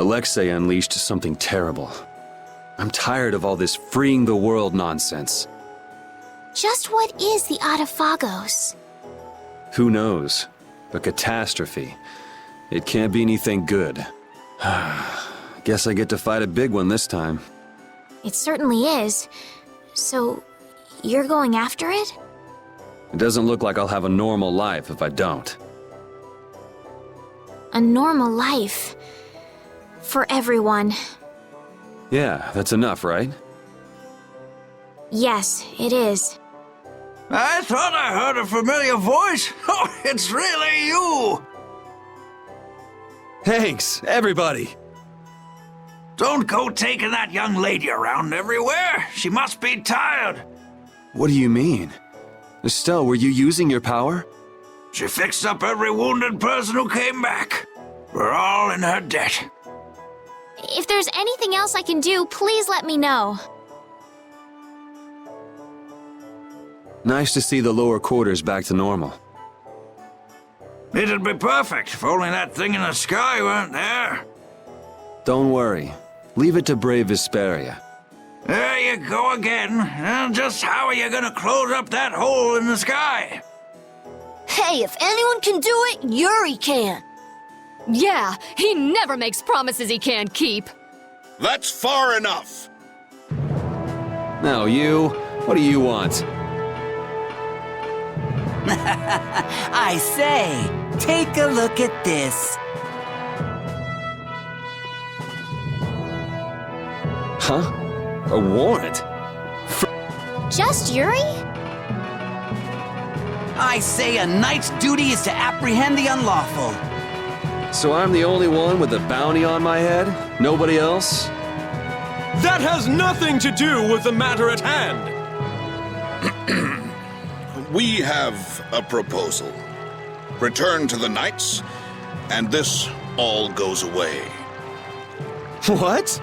Alexei unleashed something terrible. I'm tired of all this freeing the world nonsense. Just what is the Autophagos? Who knows? A catastrophe. It can't be anything good. Guess I get to fight a big one this time. It certainly is. So, you're going after it? It doesn't look like I'll have a normal life if I don't. A normal life. For everyone. Yeah, that's enough, right? Yes, it is. I thought I heard a familiar voice. Oh, it's really you! Thanks, everybody! Don't go taking that young lady around everywhere. She must be tired. What do you mean? Estelle, were you using your power? She fixed up every wounded person who came back. We're all in her debt. If there's anything else I can do, please let me know. Nice to see the lower quarters back to normal. It'd be perfect if only that thing in the sky weren't there. Don't worry. Leave it to brave Vesperia. There you go again. And just how are you gonna close up that hole in the sky? Hey, if anyone can do it, Yuri can. Yeah, he never makes promises he can't keep. That's far enough. Now you, what do you want? I say, take a look at this. Huh? A warrant? Just Yuri? I say a knight's duty is to apprehend the unlawful. So I'm the only one with a bounty on my head? Nobody else? That has nothing to do with the matter at hand! We have a proposal. Return to the knights, and this all goes away. What?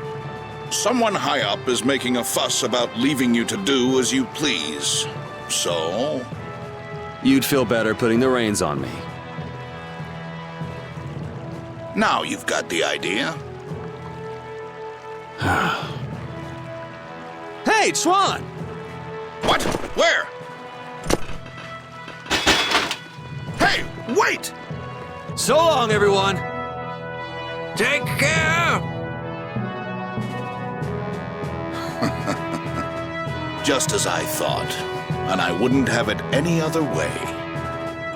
Someone high up is making a fuss about leaving you to do as you please. So? You'd feel better putting the reins on me. Now you've got the idea. Hey, Swan! What? Where? Hey, wait! So long, everyone! Take care! Just as I thought, and I wouldn't have it any other way.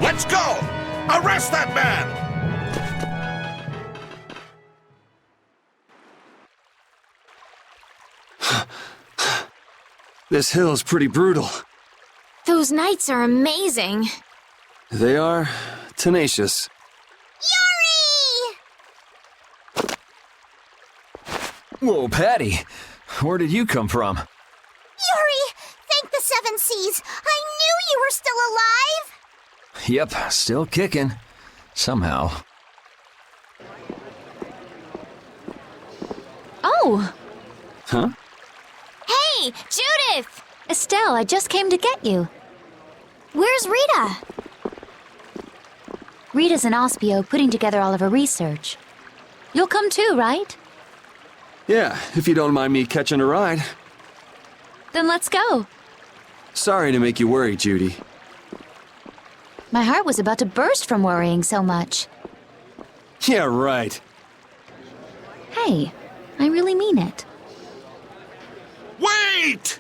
Let's go! Arrest that man! This hill's pretty brutal. Those knights are amazing. They are tenacious. Yuri! Whoa, Patty. Where did you come from? Yuri, thank the Seven Seas. I knew you were still alive. Yep, still kicking. Somehow. Oh! Huh? Hey, Judith! Estelle, I just came to get you. Where's Rita? Rita's in Ospio putting together all of her research. You'll come too, right? Yeah, if you don't mind me catching a ride. Then let's go. Sorry to make you worry, Judy. My heart was about to burst from worrying so much. Yeah, right. Hey, I really mean it. Wait!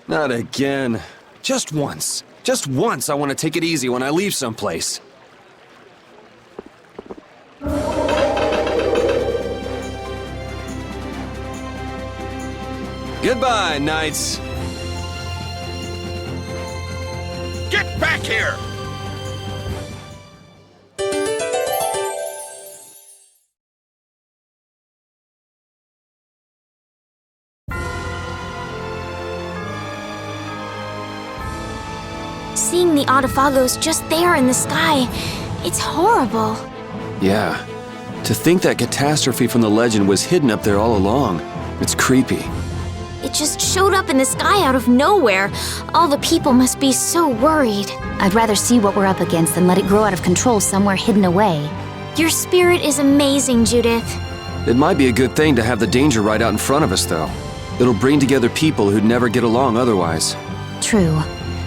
Not again. Just once. Just once I want to take it easy when I leave someplace. Goodbye, knights. Get back here! Seeing the Autophagos just there in the sky, it's horrible. Yeah. To think that catastrophe from the legend was hidden up there all along. It's creepy. It just showed up in the sky out of nowhere. All the people must be so worried. I'd rather see what we're up against than let it grow out of control somewhere hidden away. Your spirit is amazing, Judith. It might be a good thing to have the danger right out in front of us, though. It'll bring together people who'd never get along otherwise. True.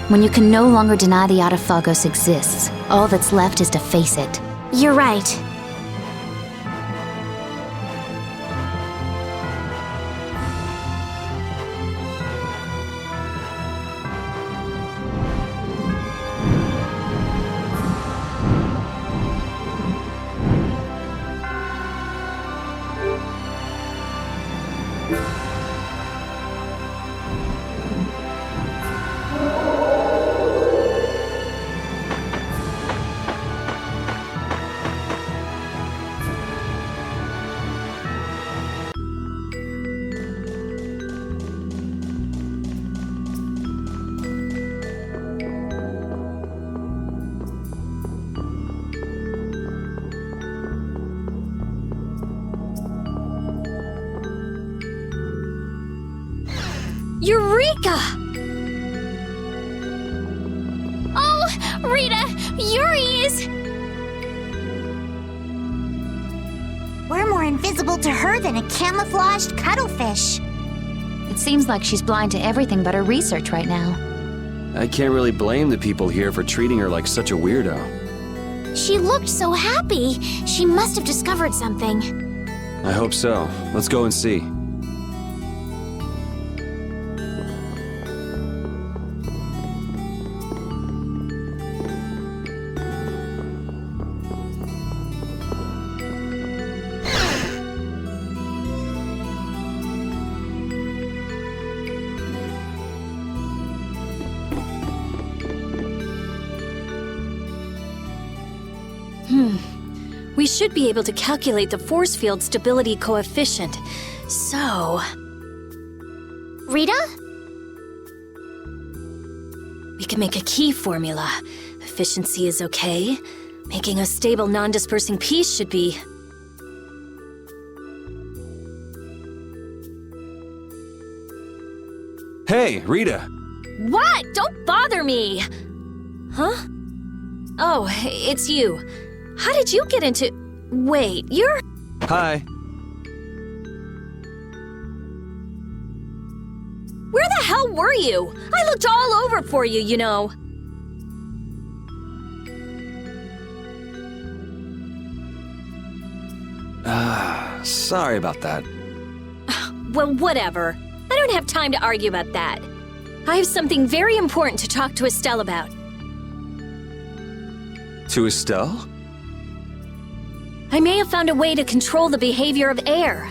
When you can no longer deny the Autophagos exists, all that's left is to face it. You're right. Eureka! Oh, Rita, Yuri is... We're more invisible to her than a camouflaged cuttlefish. It seems like she's blind to everything but her research right now. I can't really blame the people here for treating her like such a weirdo. She looked so happy. She must have discovered something. I hope so. Let's go and see. We should be able to calculate the force field stability coefficient. So... Rita? we can make a key formula. Efficiency is okay. Making a stable, non-dispersing piece should be... Hey, Rita! What? Don't bother me! Huh? Oh, it's you. How did you get into... Wait, you're... Hi. Where the hell were you? I looked all over for you, you know. Sorry about that. Well, whatever. I don't have time to argue about that. I have something very important to talk to Estelle about. To Estelle? I may have found a way to control the behavior of air.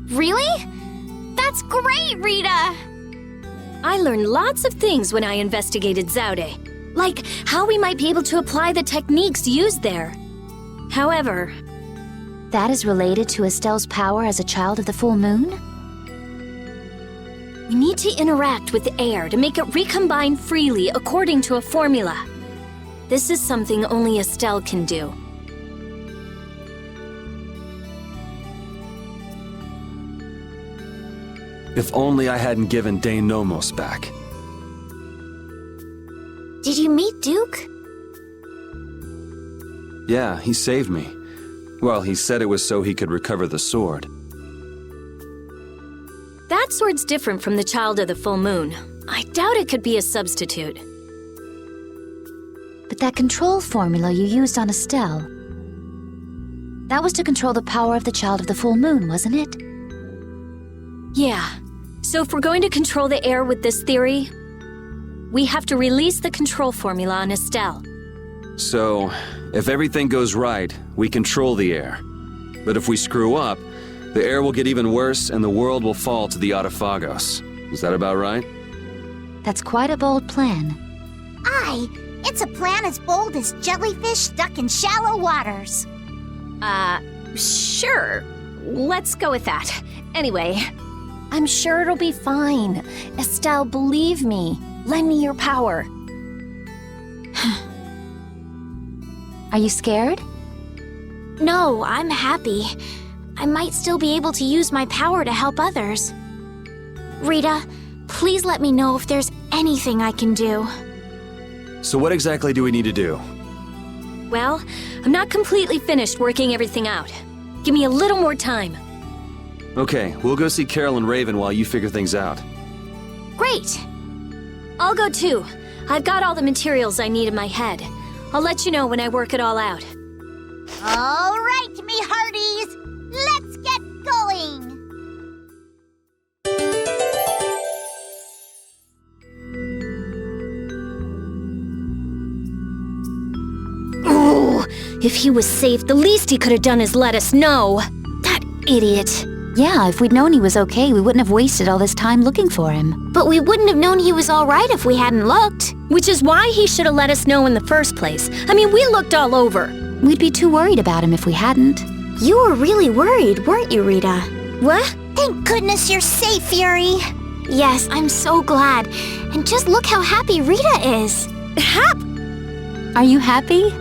Really? That's great, Rita! I learned lots of things when I investigated Zaude, like how we might be able to apply the techniques used there. However... That is related to Estelle's power as a child of the full moon? we need to interact with the air to make it recombine freely according to a formula. This is something only Estelle can do. If only I hadn't given Dane Nomos back. Did you meet Duke? Yeah, he saved me. Well, he said it was so he could recover the sword. That sword's different from the Child of the Full Moon. I doubt it could be a substitute. But that control formula you used on Estelle... that was to control the power of the Child of the Full Moon, wasn't it? Yeah. So if we're going to control the air with this theory, we have to release the control formula on Estelle. So, if everything goes right, we control the air. But if we screw up, the air will get even worse and the world will fall to the Autophagos. Is that about right? That's quite a bold plan. Aye, it's a plan as bold as jellyfish stuck in shallow waters. Sure. Let's go with that. Anyway, I'm sure it'll be fine. Estelle, believe me. Lend me your power. Are you scared? No, I'm happy. I might still be able to use my power to help others. Rita, please let me know if there's anything I can do. So what exactly do we need to do? Well, I'm not completely finished working everything out. Give me a little more time. Okay, we'll go see Carol and Raven while you figure things out. Great! I'll go too. I've got all the materials I need in my head. I'll let you know when I work it all out. All right, me hearties. Let's get going. Ooh, if he was safe, the least he could have done is let us know. That idiot. Yeah, if we'd known he was okay, we wouldn't have wasted all this time looking for him. But we wouldn't have known he was all right if we hadn't looked. Which is why he should have let us know in the first place. I mean, we looked all over. We'd be too worried about him if we hadn't. You were really worried, weren't you, Rita? What? Thank goodness you're safe, Fury. Yes, I'm so glad. And just look how happy Rita is. Are you happy?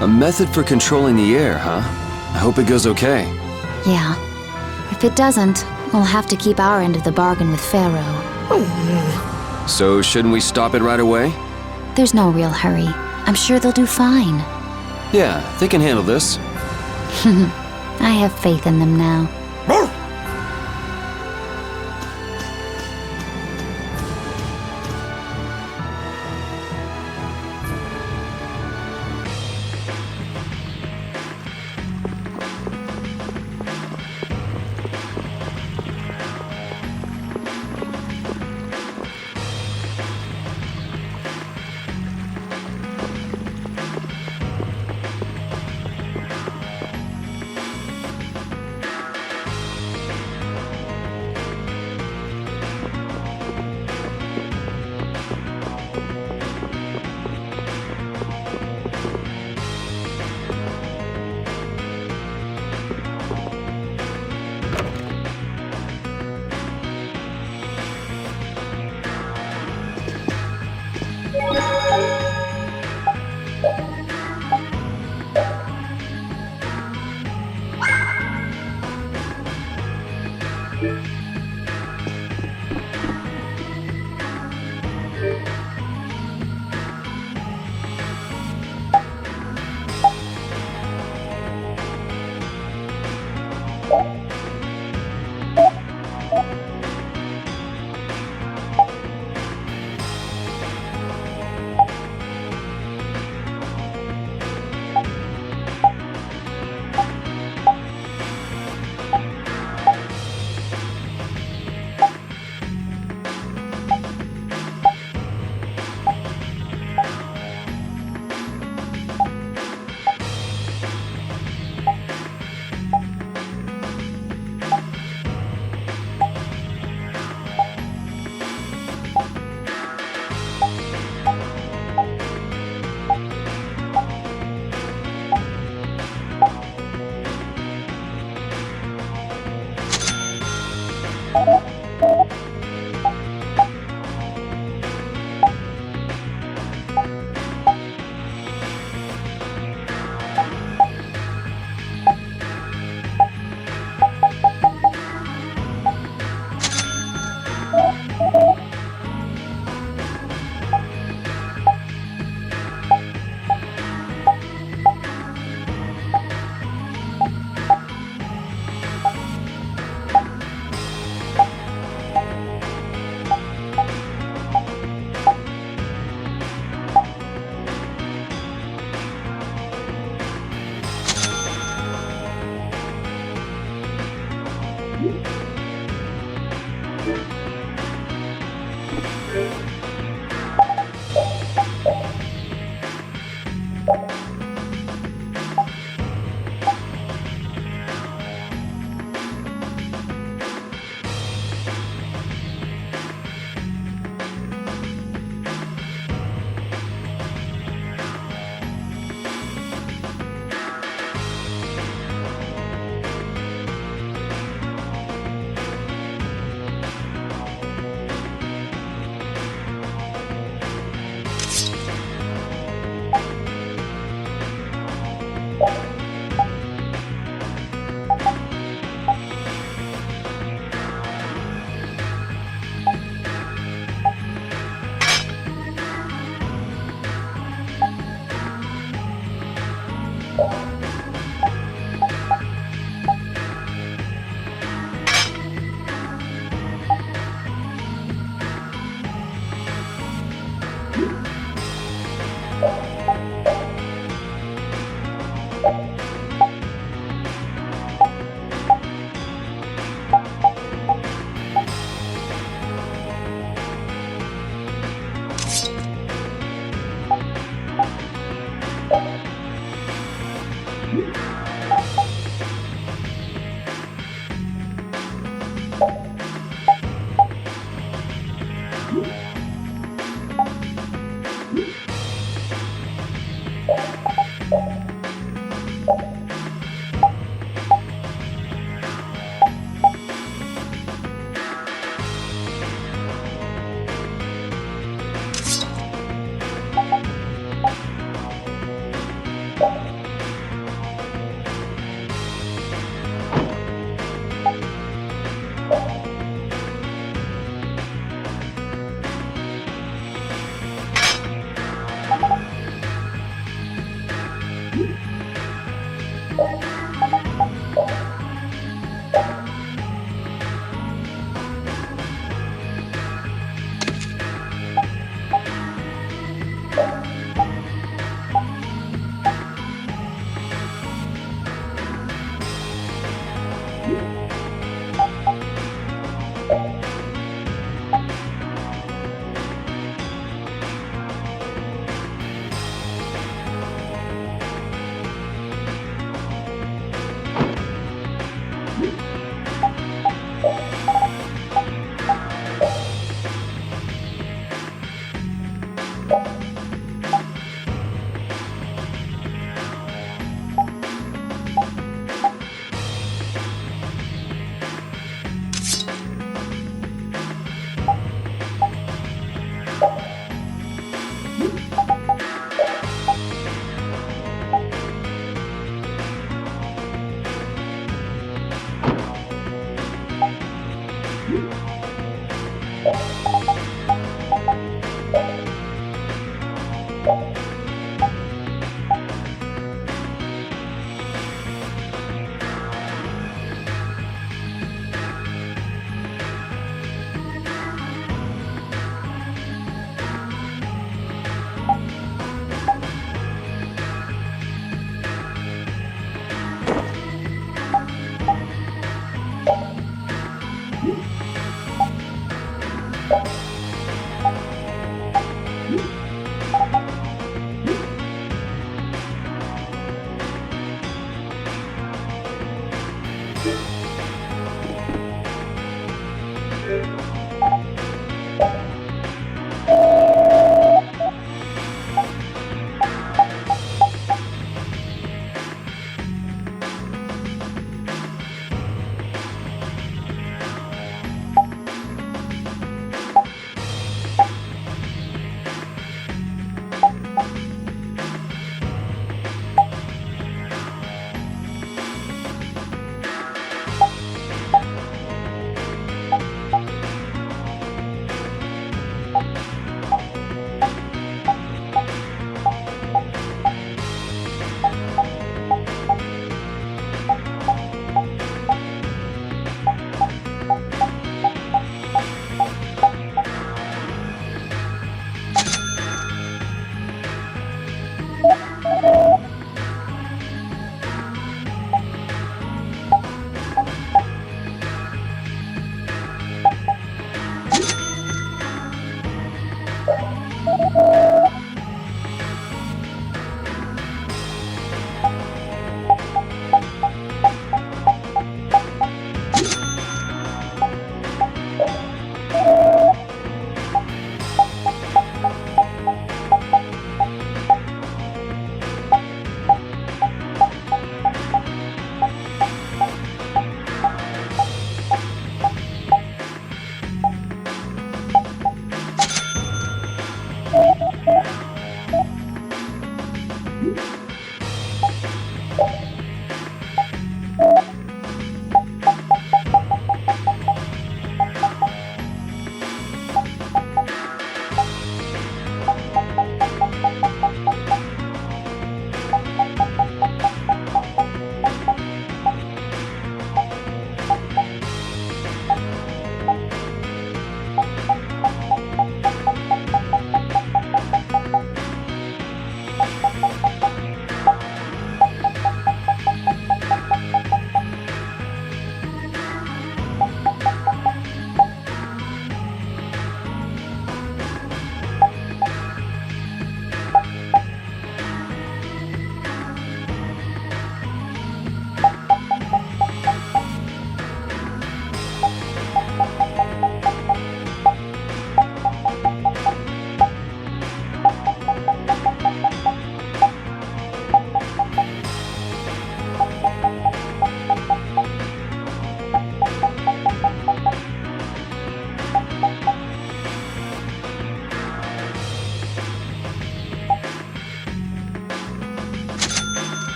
A method for controlling the air, huh? I hope it goes okay. Yeah. If it doesn't, we'll have to keep our end of the bargain with Pharaoh. So shouldn't we stop it right away? There's no real hurry. I'm sure they'll do fine. Yeah, they can handle this. I have faith in them now.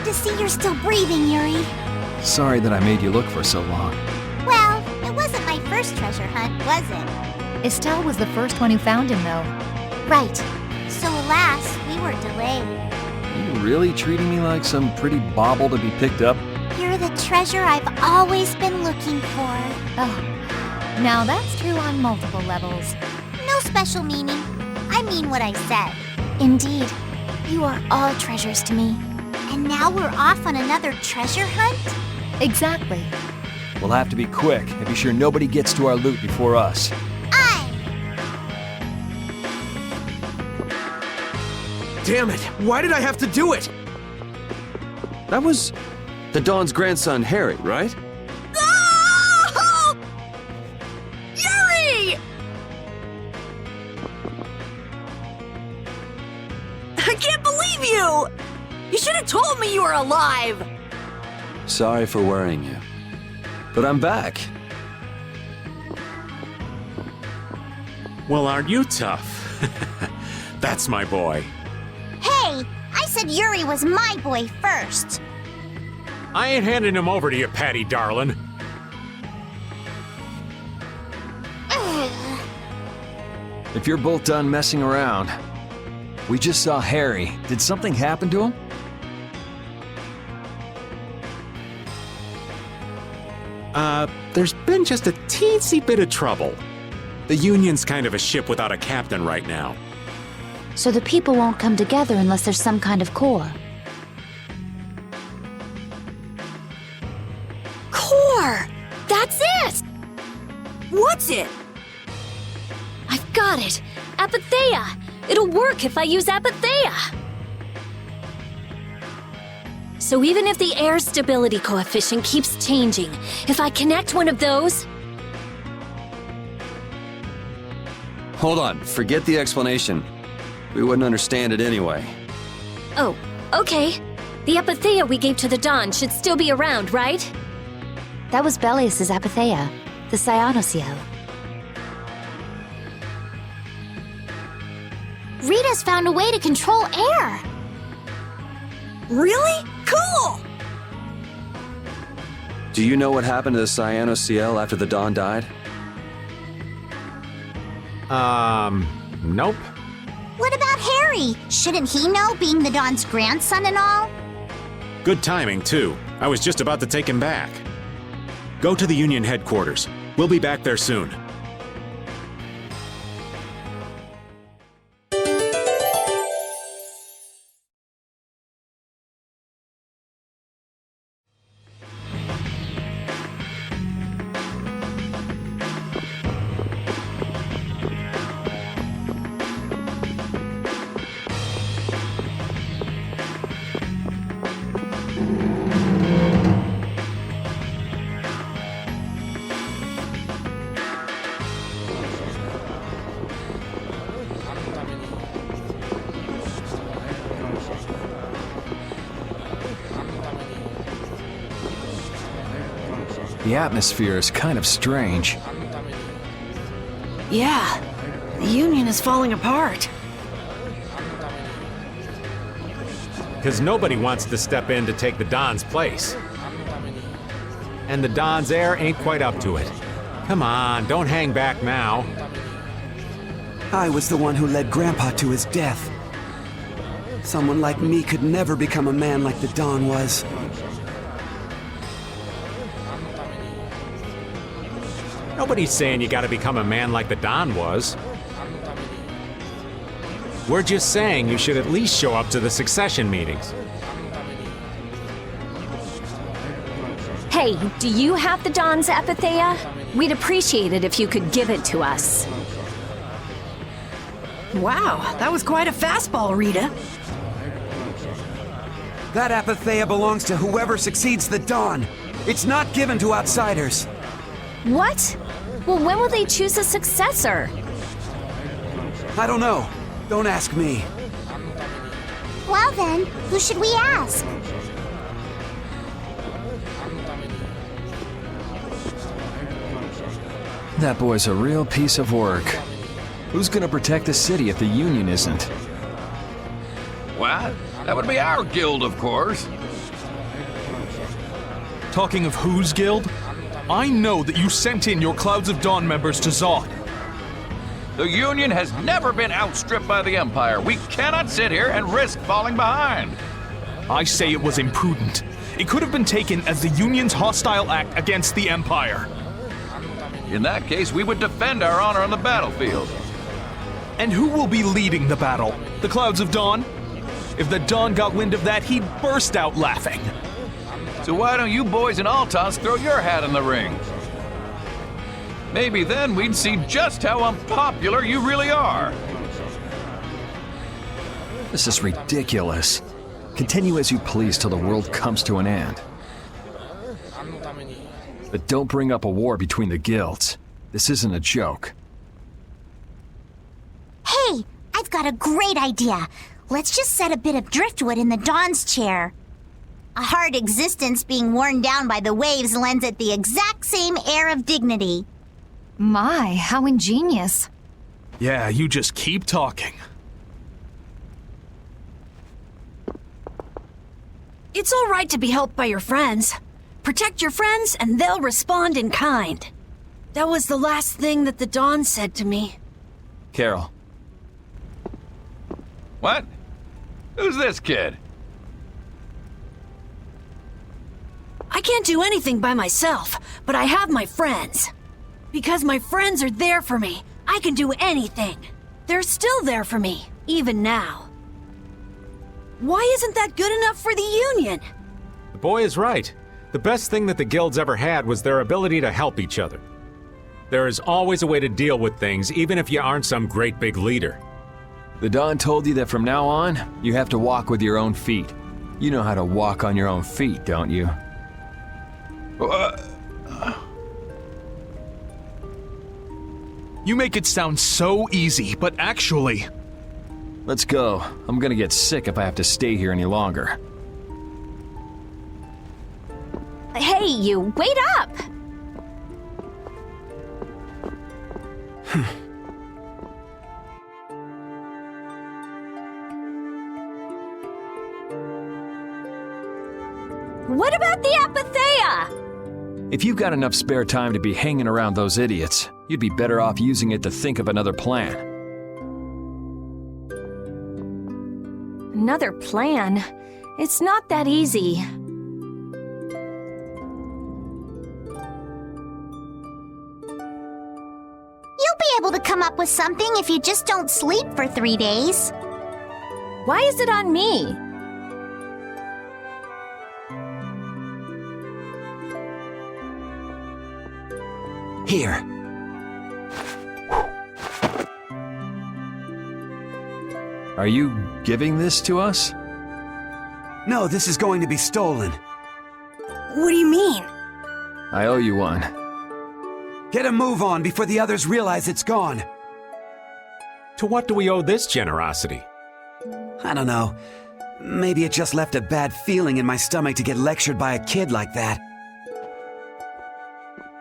to see you're still breathing, Yuri. Sorry that I made you look for so long. Well, it wasn't my first treasure hunt, was it? Estelle was the first one who found him, though. Right. So alas, we were delayed. Are you really treating me like some pretty bauble to be picked up? You're the treasure I've always been looking for. Oh, now that's true on multiple levels. No special meaning. I mean what I said. Indeed, you are all treasures to me. And now we're off on another treasure hunt? Exactly. We'll have to be quick and be sure nobody gets to our loot before us. Damn it! Why did I have to do it? That was the Dawn's grandson, Harry, right? Oh! Yuri! I can't believe you! You should have told me you were alive! Sorry for worrying you. But I'm back. Well, aren't you tough? That's my boy. Hey, I said Yuri was my boy first. I ain't handing him over to you, Patty darling. If you're both done messing around, we just saw Harry. Did something happen to him? There's been just a teensy bit of trouble. The Union's kind of a ship without a captain right now. So the people won't come together unless there's some kind of core. Core! That's it! What's it? I've got it! Apatheia! It'll work if I use Apatheia! So even if the air stability coefficient keeps changing, if I connect one of those... Hold on, forget the explanation. We wouldn't understand it anyway. Oh, okay. The Apatheia we gave to the Dawn should still be around, right? That was Belius's Apatheia, the Cyanociel. Rita's found a way to control air. Really? Cool! Do you know what happened to the Cyanociel after the Dawn died? Nope. What about Harry? Shouldn't he know, being the Dawn's grandson and all? Good timing, too. I was just about to take him back. Go to the Union headquarters. We'll be back there soon. The atmosphere is kind of strange. Yeah, the Union is falling apart. Because nobody wants to step in to take the Dawn's place. And the Dawn's air ain't quite up to it. Come on, don't hang back now. I was the one who led Grandpa to his death. Someone like me could never become a man like the Dawn was. Nobody's saying you gotta become a man like the Dawn was. We're just saying you should at least show up to the succession meetings. Hey, do you have the Dawn's Apatheia? We'd appreciate it if you could give it to us. Wow, that was quite a fastball, Rita. That Apatheia belongs to whoever succeeds the Dawn. It's not given to outsiders. What? Well, when will they choose a successor? I don't know. Don't ask me. Well then, who should we ask? That boy's a real piece of work. Who's gonna protect the city if the Union isn't? What? That would be our guild, of course. Talking of whose guild? I know that you sent in your Clouds of Dawn members to Zod. The Union has never been outstripped by the Empire. We cannot sit here and risk falling behind. I say it was imprudent. It could have been taken as the Union's hostile act against the Empire. In that case, we would defend our honor on the battlefield. And who will be leading the battle? The Clouds of Dawn? If the Dawn got wind of that, he'd burst out laughing. So why don't you boys in Altos throw your hat in the ring? Maybe then we'd see just how unpopular you really are. This is ridiculous. Continue as you please till the world comes to an end. But don't bring up a war between the guilds. This isn't a joke. Hey, I've got a great idea. Let's just set a bit of driftwood in the Dawn's chair. A hard existence being worn down by the waves lends it the exact same air of dignity. My, how ingenious. Yeah, you just keep talking. It's all right to be helped by your friends. Protect your friends and they'll respond in kind. That was the last thing that the Dawn said to me. Carol. What? Who's this kid? I can't do anything by myself, but I have my friends. Because my friends are there for me, I can do anything. They're still there for me, even now. Why isn't that good enough for the Union? The boy is right. The best thing that the guilds ever had was their ability to help each other. There is always a way to deal with things, even if you aren't some great big leader. The Dawn told you that from now on, you have to walk with your own feet. You know how to walk on your own feet, don't you? You make it sound so easy, but actually... Let's go. I'm gonna get sick if I have to stay here any longer. Hey, you, wait up! What about the Apatheia? If you've got enough spare time to be hanging around those idiots, you'd be better off using it to think of another plan. Another plan? It's not that easy. You'll be able to come up with something if you just don't sleep for 3 days. Why is it on me? Here. Are you giving this to us? No, this is going to be stolen. What do you mean? I owe you one. Get a move on before the others realize it's gone. To what do we owe this generosity? I don't know. Maybe it just left a bad feeling in my stomach to get lectured by a kid like that.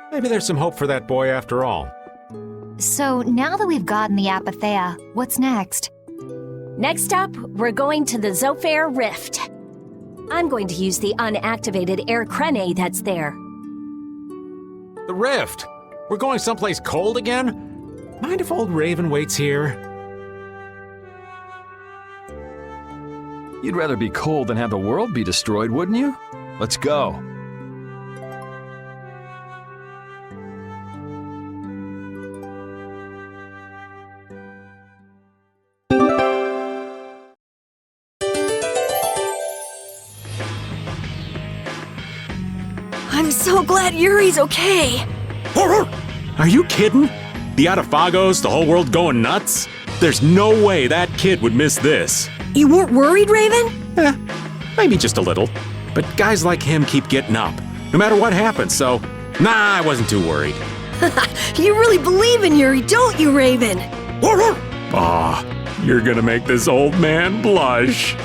Maybe there's some hope for that boy after all. So, now that we've gotten the Apatheia, what's next? Next up, we're going to the Zofair Rift. I'm going to use the unactivated air crene that's there. The Rift? We're going someplace cold again? Mind if old Raven waits here? You'd rather be cold than have the world be destroyed, wouldn't you? Let's go. I'm so glad Yuri's okay. Are you kidding? The Atafagos, the whole world going nuts? There's no way that kid would miss this. You weren't worried, Raven? Maybe just a little. But guys like him keep getting up, no matter what happens, so nah, I wasn't too worried. You really believe in Yuri, don't you, Raven? Aw, you're gonna make this old man blush.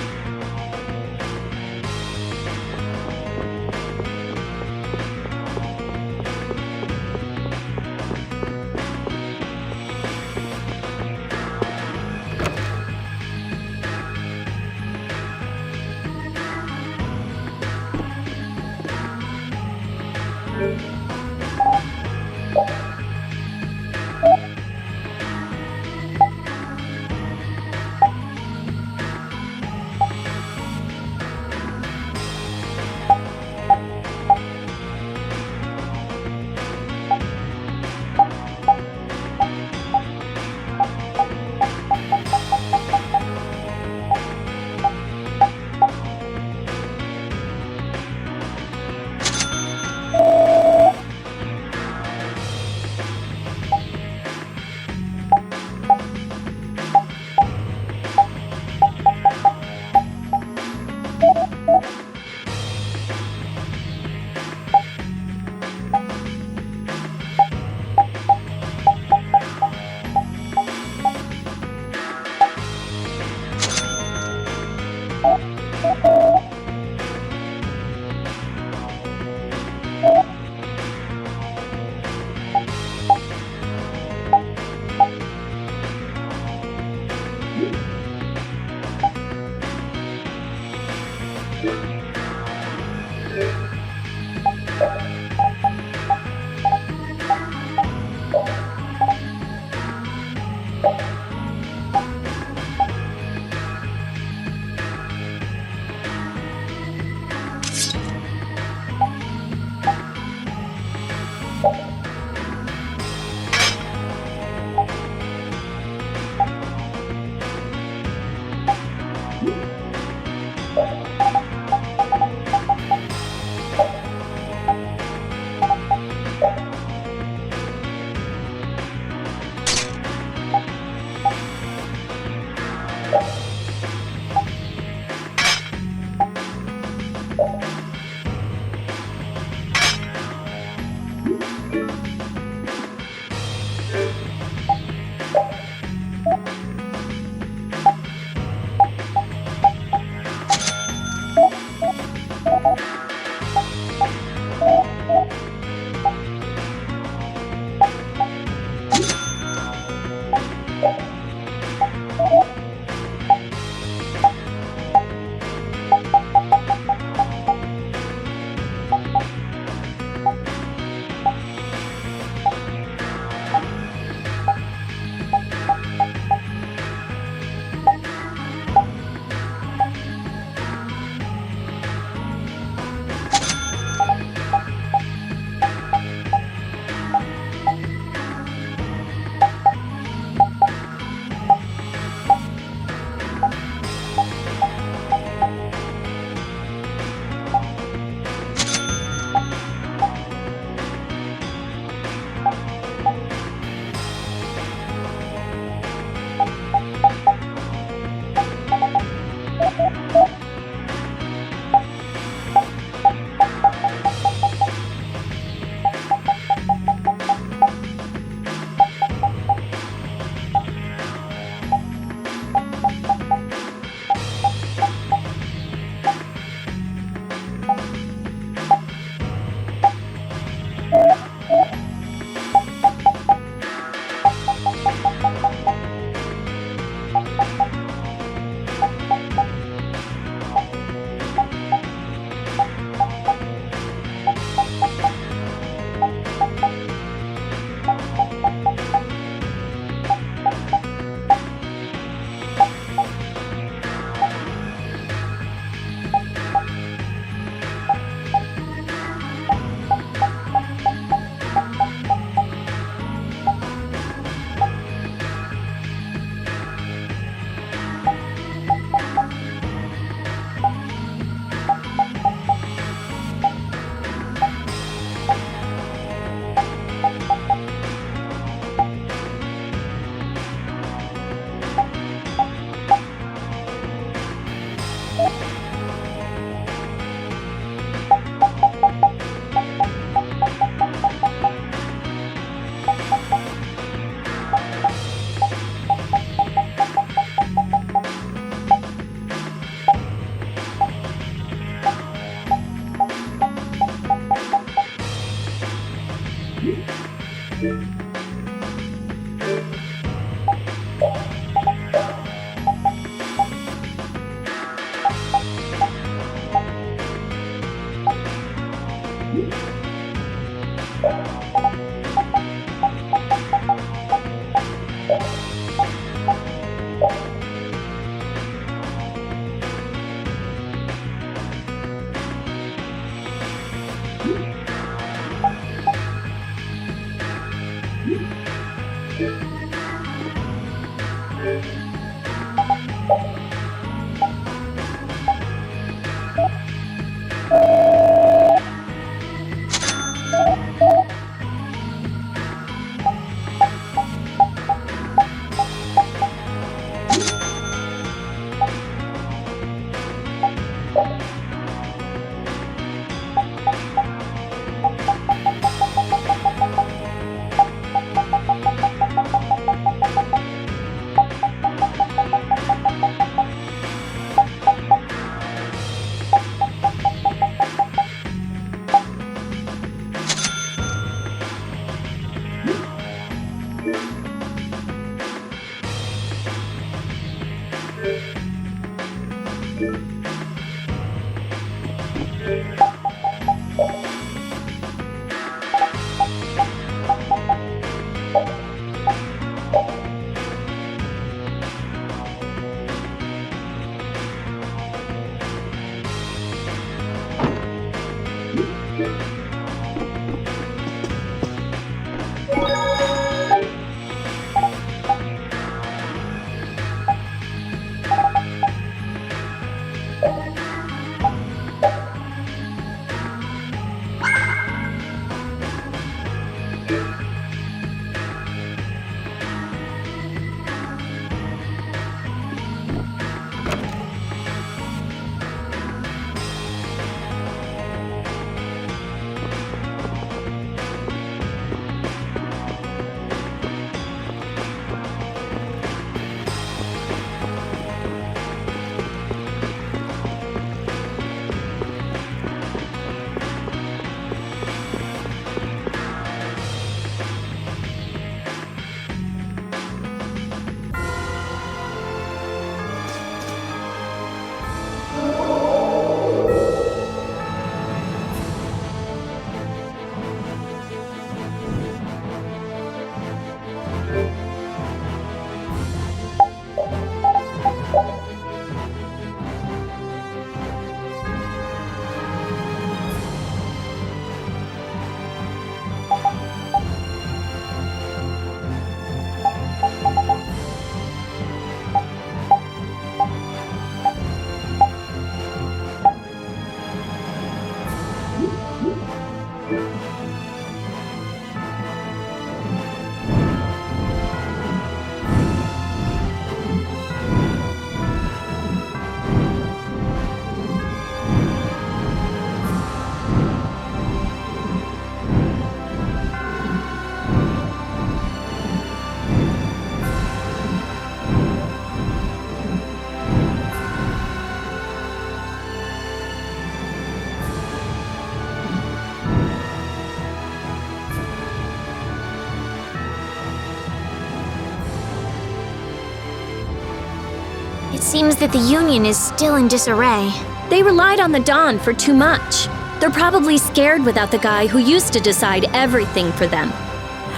It seems that the Union is still in disarray. They relied on the Dawn for too much. They're probably scared without the guy who used to decide everything for them.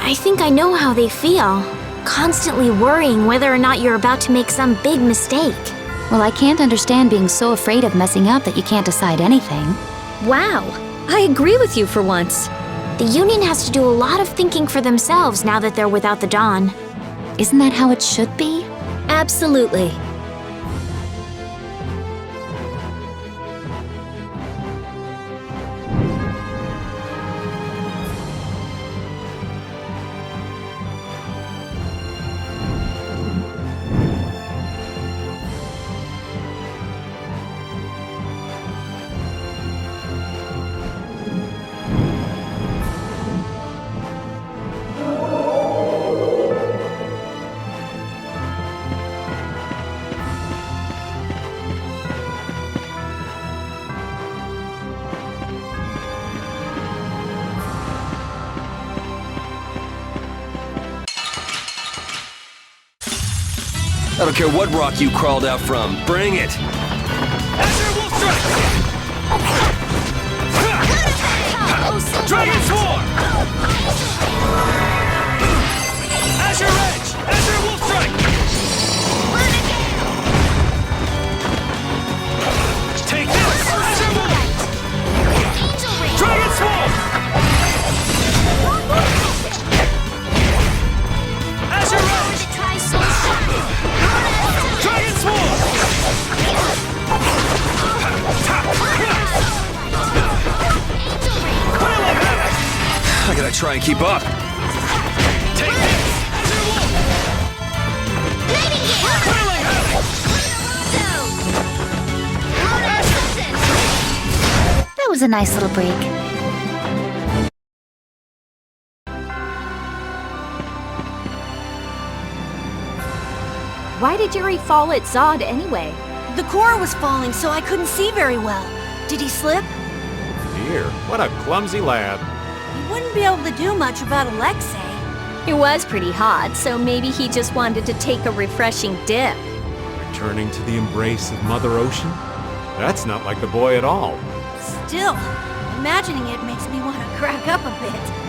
I think I know how they feel. Constantly worrying whether or not you're about to make some big mistake. Well, I can't understand being so afraid of messing up that you can't decide anything. Wow, I agree with you for once. The Union has to do a lot of thinking for themselves now that they're without the Dawn. Isn't that how it should be? Absolutely. I don't care what rock you crawled out from. Bring it! Dragon Swarm! Azure Edge! Azure Wolf Strike! Take this! Azure Wolf! Dragon Swarm! try and keep up. Take this! That was a nice little break. Why did Yuri fall at Zod anyway? The core was falling, so I couldn't see very well. Did he slip? Dear, what a clumsy lad. He wouldn't be able to do much about Alexei. It was pretty hot, so maybe he just wanted to take a refreshing dip. Returning to the embrace of Mother Ocean? That's not like the boy at all. Still, imagining it makes me want to crack up a bit.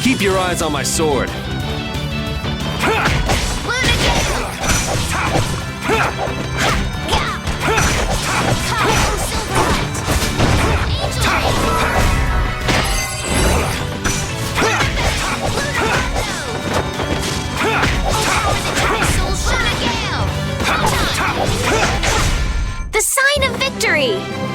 Keep your eyes on my sword. The sign of victory!